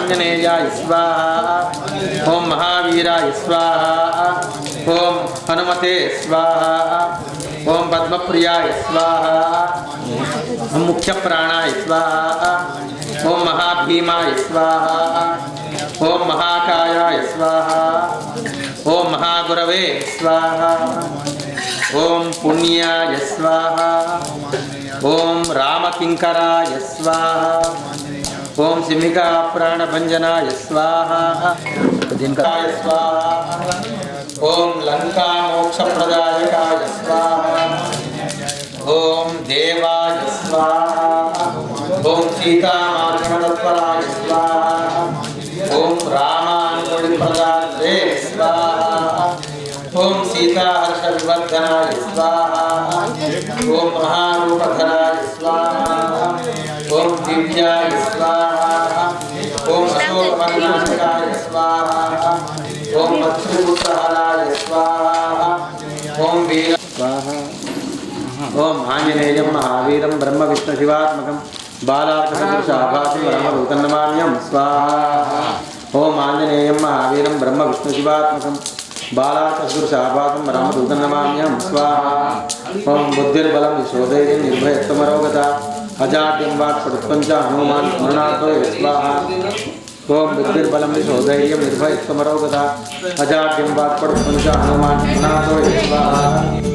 आंजनेयाय स्वाहा। ओम महावीराय स्वाहा। ओम हनुमते स्वाहा। ओम पद्मप्रियाय स्वाहा। ओम मुख्य प्राणाय स्वाहा। ओम महाभीमाय स्वाहा। ओम महाकायाय स्वाहा। ओम महागुरवे स्वाहा। ओम पुण्याय स्वाहा। ओम रामकिंकराय स्वाहा। ओम सिंहिका प्राणभंजनाय स्वाहा। जिनकाय स्वाहा। ओम लंका मोक्षप्रदायकाय स्वाहा। ओम देवाय स्वाहा। ओम सीतामार्गणतत्पराय स्वाहा। ओम रामानुजप्रदाय स्वाहा। ओम सीता हर्षविवर्धनाय स्वाहा। ओम महारूपधराय स्वाहा। ओम दिव्याय स्वाहा। ओम अशोकवननाशकाय स्वाहा। ओम मत्स्यपुत्रहराय स्वाहा। ओम वीर स्वाहा। ओम आंजनेयं महावीरं ब्रह्म विष्णु शिवात्मकं बालार्कसदृशाभासं रामदूतं नमाम्यहं स्वाहा। ओम आंजनेयं महावीरं ब्रह्म विष्णु शिवात्मकं बालार्कसदृशाभासं रामदूतं नमाम्यहं स्वाहा। ओम बुद्धिर्बलं यशोधैर्यं निर्भयत्वमरोगता अजाड्यं वाक्पटुत्वं च हनुमान् स्मरणार्थो स्वाहा। ओम बुद्धिर्बलं यशोधैर्यं निर्भयत्वमरोगता अजाड्यं वाक्पटुत्वं च हनुमान् स्मरणार्थो स्वाहा।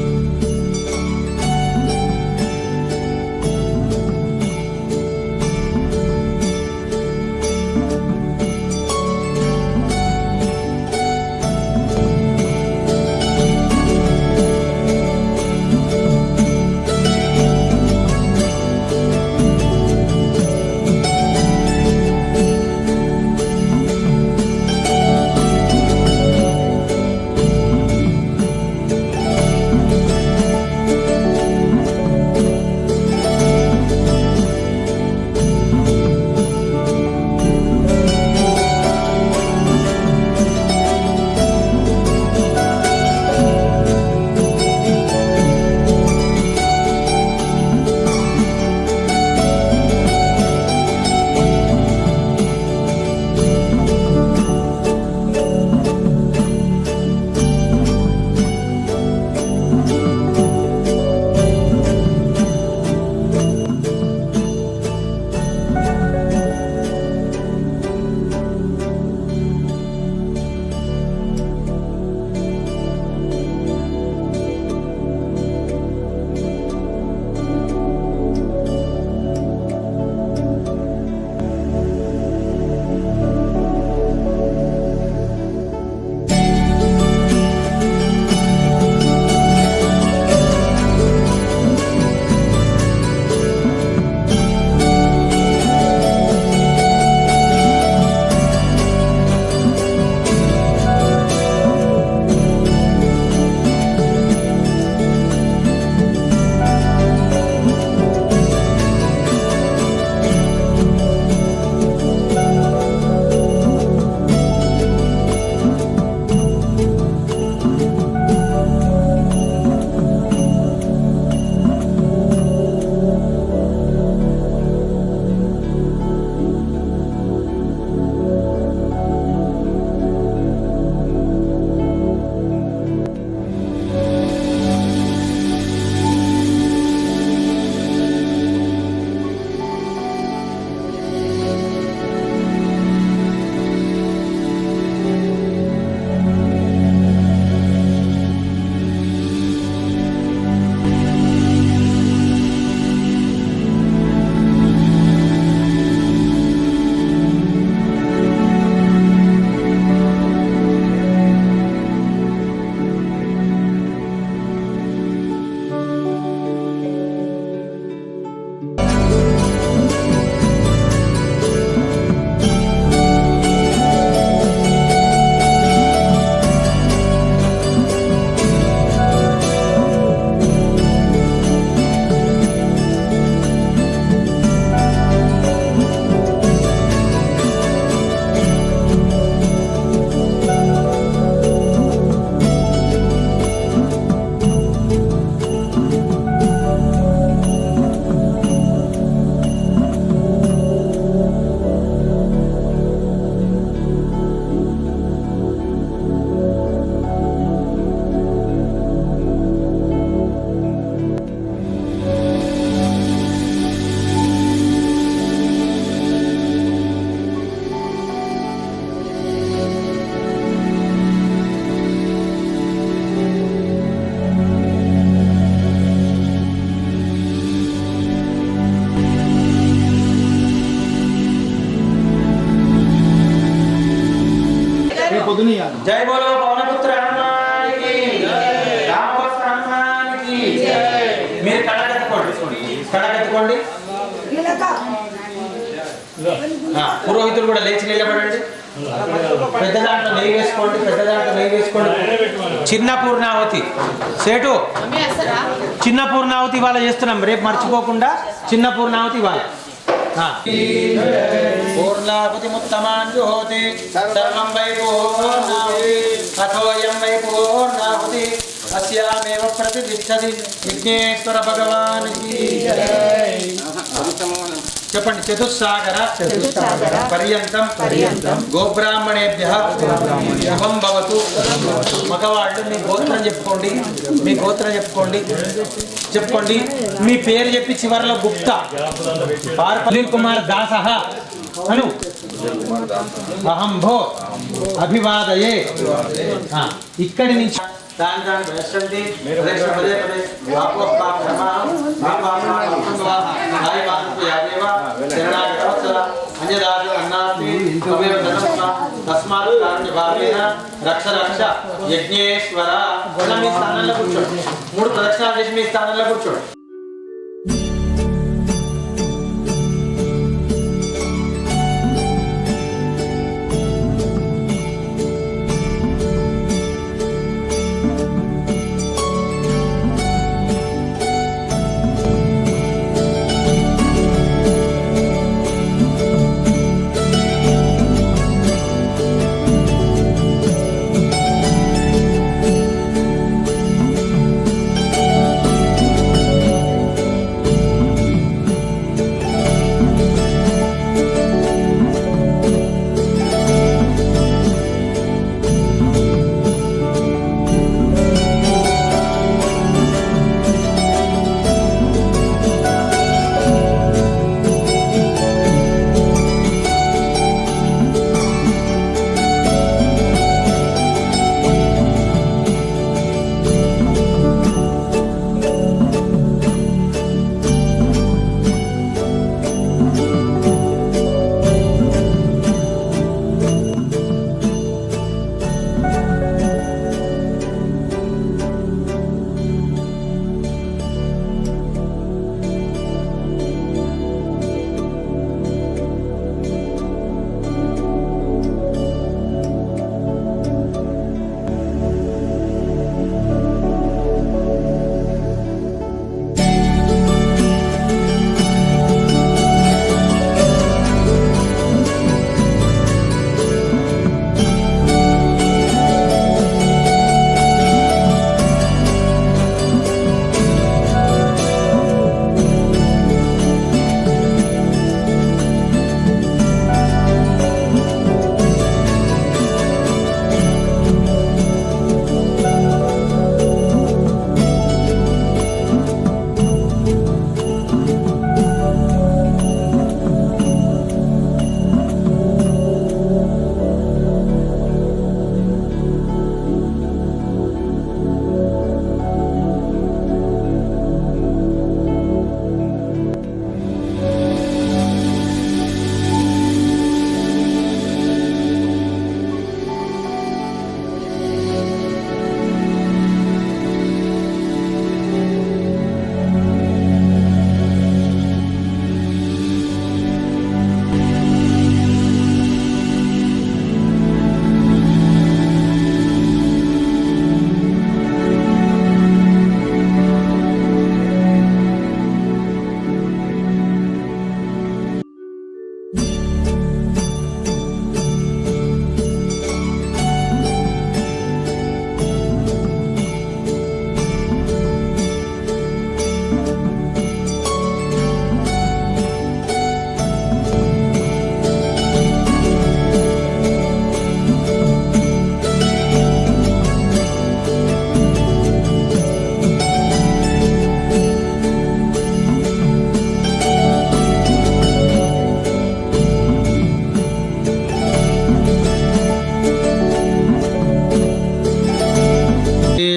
जय बोलो पवनपुत्र हनुमान की रामभक्त हनुमान की మీరు కడగెత్తుకోండి పురోహితులు కూడా లేచి నిలబడండి పెద్ద దాంట్లో నెయ్యి వేసుకోండి చిన్న పూర్ణావతి సేటు చిన్న పూర్ణావతి ఇవాళ చేస్తున్నాం రేపు మర్చిపోకుండా చిన్న పూర్ణావతి ఇవాళ పూర్ణావతి ముత్తమాన్ జోతి సర్వం వై పూర్ణావతి అథోయం వై పూర్ణావతి అస్యామేవ ప్రతిష్ఠతి విఘ్నేశ్వర భగవాన్ కీ జై చెప్పండి చతుస్సాగర పర్యంతం గోబ్రాహ్మణేభ్యః శుభం భవతు మగవాళ్ళు మీ గోత్రం చెప్పుకోండి మీ పేరు చెప్పి చివరిలో గుప్తా పార్పల్లి కుమార్ దాసః అను అహం భో అభివాదయే ఇక్కడి నుంచి రక్ష యజ్ఞేశ్వర మీ స్థానంలో కూర్చోండి 3 ప్రదక్షిణాలు చేసి మీ స్థానంలో కూర్చోండి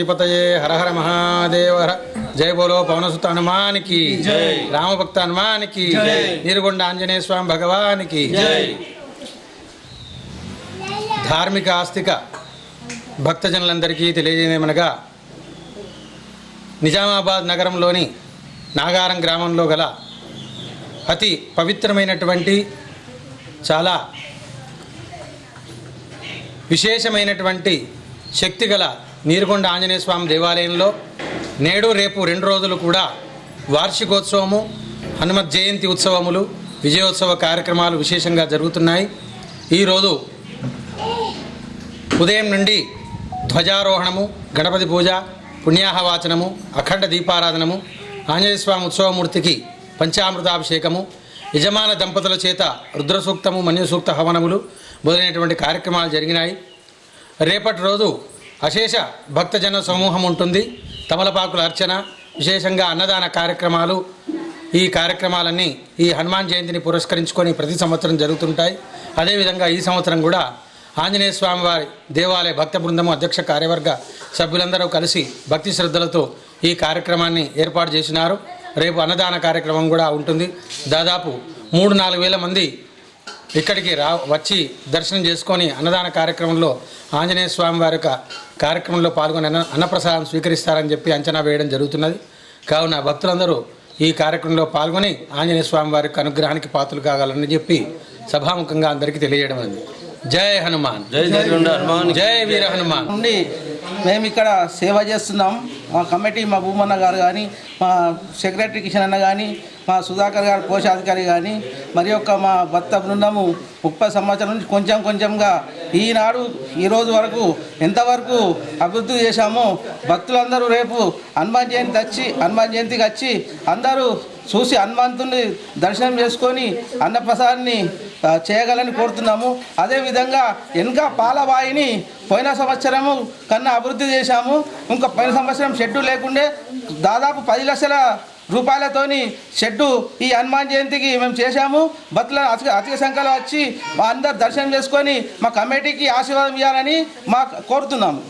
पतये हर हर महादेव जय बोलो पवनसुत हनुमान की जय, राम भक्त हनुमान की जय, नीरगुंड आंजनेय स्वामी भगवान की जय। धार्मिक आस्तिक భక్తజనులందరికీ తెలియజేయమనగా నిజామాబాద్ నగరంలోని నాగారం గ్రామంలో గల అతి పవిత్రమైనటువంటి చాలా విశేషమైనటువంటి శక్తిగల నీరుకొండ ఆంజనేయ స్వామి దేవాలయంలో నేడు రేపు 2 రోజులు కూడా వార్షికోత్సవము, హనుమత్ జయంతి ఉత్సవములు, విజయోత్సవ కార్యక్రమాలు విశేషంగా జరుగుతున్నాయి. ఈరోజు ఉదయం నుండి ధ్వజారోహణము, గణపతి పూజ, పుణ్యాహవాచనము, అఖండ దీపారాధనము, ఆంజనేయ స్వామి ఉత్సవమూర్తికి పంచామృతాభిషేకము, యజమాన దంపతుల చేత రుద్రసూక్తము, మన్యుసూక్త హవనములు మొదలైనటువంటి కార్యక్రమాలు జరిగినాయి. రేపటి రోజు అశేష భక్తజన సమూహం ఉంటుంది. తమలపాకుల అర్చన, విశేషంగా అన్నదాన కార్యక్రమాలు, ఈ కార్యక్రమాలన్నీ ఈ హనుమాన్ జయంతిని పురస్కరించుకొని ప్రతి సంవత్సరం జరుగుతుంటాయి. అదేవిధంగా ఈ సంవత్సరం కూడా ఆంజనేయ స్వామి వారి దేవాలయ భక్త బృందము అధ్యక్ష కార్యవర్గ సభ్యులందరూ కలిసి భక్తి శ్రద్ధలతో ఈ కార్యక్రమాన్ని ఏర్పాటు చేసినారు. రేపు అన్నదాన కార్యక్రమం కూడా ఉంటుంది. దాదాపు 3-4 వేల మంది ఇక్కడికి వచ్చి దర్శనం చేసుకొని అన్నదాన కార్యక్రమంలో ఆంజనేయ స్వామి వారి యొక్క కార్యక్రమంలో పాల్గొని అన్నప్రసాదం స్వీకరిస్తారని చెప్పి అంచనా వేయడం జరుగుతున్నది. కావున భక్తులందరూ ఈ కార్యక్రమంలో పాల్గొని ఆంజనేయ స్వామి వారి యొక్క అనుగ్రహానికి పాత్రలు కాగలరని చెప్పి సభాముఖంగా అందరికీ తెలియజేయడం ఉంది. జై హనుమాన్, జై వీర హనుమాన్. నుండి మేము ఇక్కడ సేవ చేస్తున్నాం. మా కమిటీ, మా భూమన్న గారు కానీ, మా సెక్రటరీ కిషన్ అన్న కానీ, మా సుధాకర్ గారు కోశాధికారి కానీ, మరి యొక్క మా భక్త బృందము 30 సంవత్సరాల నుంచి కొంచెం కొంచెంగా ఈరోజు వరకు ఎంతవరకు అభివృద్ధి చేశామో భక్తులందరూ రేపు హనుమాన్ జయంతికి వచ్చి అందరూ చూసి హనుమంతుని దర్శనం చేసుకొని అన్నప్రసాదాన్ని చేయగలని కోరుతున్నాము. అదేవిధంగా ఇంకా పాలవాయిని పోయిన సంవత్సరము కన్నా అభివృద్ధి చేశాము. ఇంకా పోయిన సంవత్సరం షెడ్డు లేకుండే దాదాపు 10 లక్షల రూపాయలతోని షెడ్డు ఈ హనుమాన్ జయంతికి మేము చేశాము. భక్తులు అధిక సంఖ్యలో వచ్చి మా అందరు దర్శనం చేసుకొని మా కమిటీకి ఆశీర్వాదం ఇవ్వాలని కోరుతున్నాము.